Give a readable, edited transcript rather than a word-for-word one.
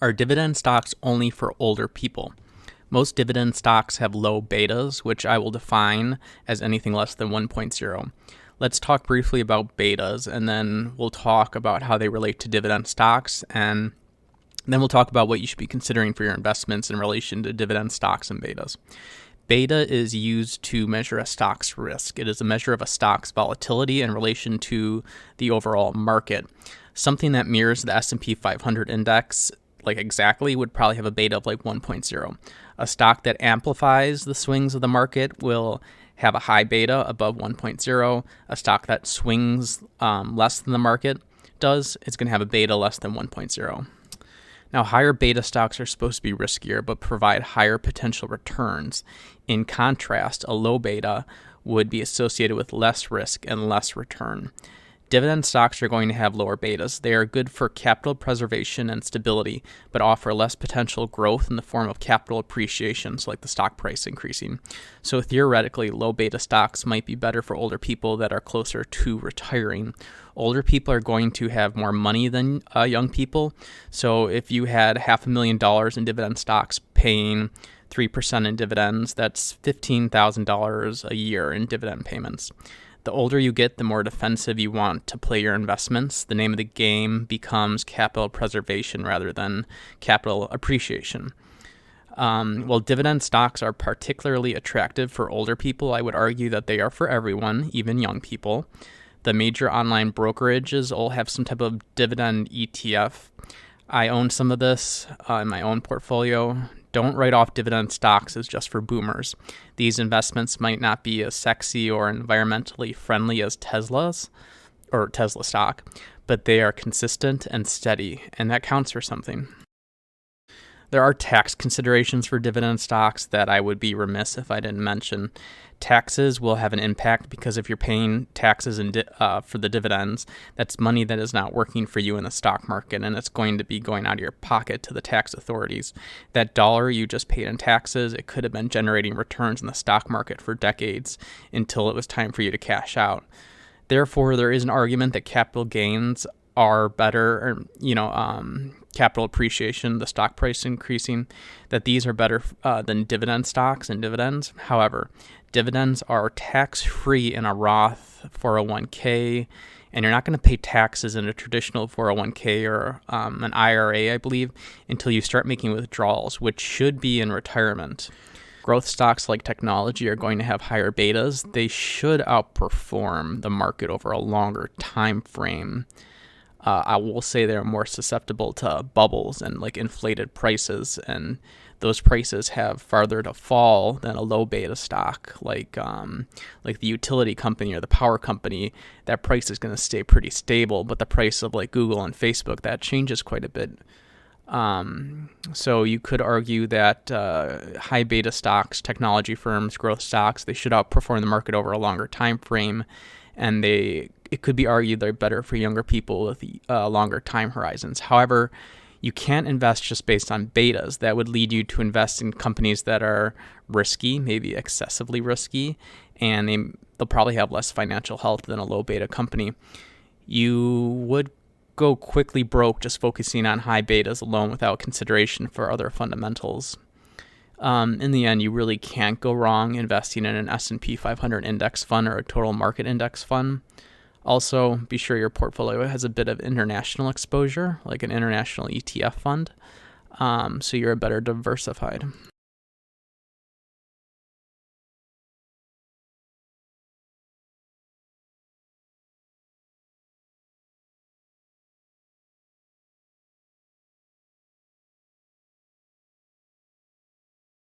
Are dividend stocks only for older people? Most dividend stocks have low betas, which I will define as anything less than 1.0. Let's talk briefly about betas, and then we'll talk about how they relate to dividend stocks, and then we'll talk about what you should be considering for your investments in relation to dividend stocks and betas. Beta is used to measure a stock's risk. It is a measure of a stock's volatility in relation to the overall market. Something that mirrors the S&P 500 index exactly would probably have a beta of 1.0. A stock that amplifies the swings of the market will have a high beta above 1.0. A stock that swings less than the market does, it's going to have a beta less than 1.0. Now, higher beta stocks are supposed to be riskier but provide higher potential returns. In contrast, a low beta would be associated with less risk and less return. Dividend stocks are going to have lower betas. They are good for capital preservation and stability, but offer less potential growth in the form of capital appreciation, so like the stock price increasing. So theoretically, low beta stocks might be better for older people that are closer to retiring. Older people are going to have more money than young people. So if you had $500,000 in dividend stocks paying 3% in dividends, that's $15,000 a year in dividend payments. The older you get, the more defensive you want to play your investments. The name of the game becomes capital preservation rather than capital appreciation. While dividend stocks are particularly attractive for older people, I would argue that they are for everyone, even young people. The major online brokerages all have some type of dividend ETF. I own some of this in my own portfolio. Don't write off dividend stocks as just for boomers. These investments might not be as sexy or environmentally friendly as Tesla stock, but they are consistent and steady, and that counts for something. There are tax considerations for dividend stocks that I would be remiss if I didn't mention. Taxes will have an impact because if you're paying taxes for the dividends, that's money that is not working for you in the stock market, and it's going to be going out of your pocket to the tax authorities. That dollar you just paid in taxes, it could have been generating returns in the stock market for decades until it was time for you to cash out. Therefore, there is an argument that capital gains are better, capital appreciation, the stock price increasing, that these are better than dividend stocks and dividends. However, dividends are tax-free in a Roth 401k, and you're not going to pay taxes in a traditional 401k or an IRA, I believe, until you start making withdrawals, which should be in retirement. Growth stocks like technology are going to have higher betas. They should outperform the market over a longer time frame. I will say they're more susceptible to bubbles and inflated prices, and those prices have farther to fall than a low beta stock like the utility company or the power company. That price is going to stay pretty stable, but the price of Google and Facebook, that changes quite a bit. So you could argue that high beta stocks, technology firms, growth stocks, they should outperform the market over a longer time frame, and it could be argued they're better for younger people with longer time horizons. However, you can't invest just based on betas. That would lead you to invest in companies that are risky, maybe excessively risky, and they'll probably have less financial health than a low beta company. You would go quickly broke just focusing on high betas alone without consideration for other fundamentals. In the end, you really can't go wrong investing in an S&P 500 index fund or a total market index fund. Also, be sure your portfolio has a bit of international exposure, like an international ETF fund, so you're better diversified.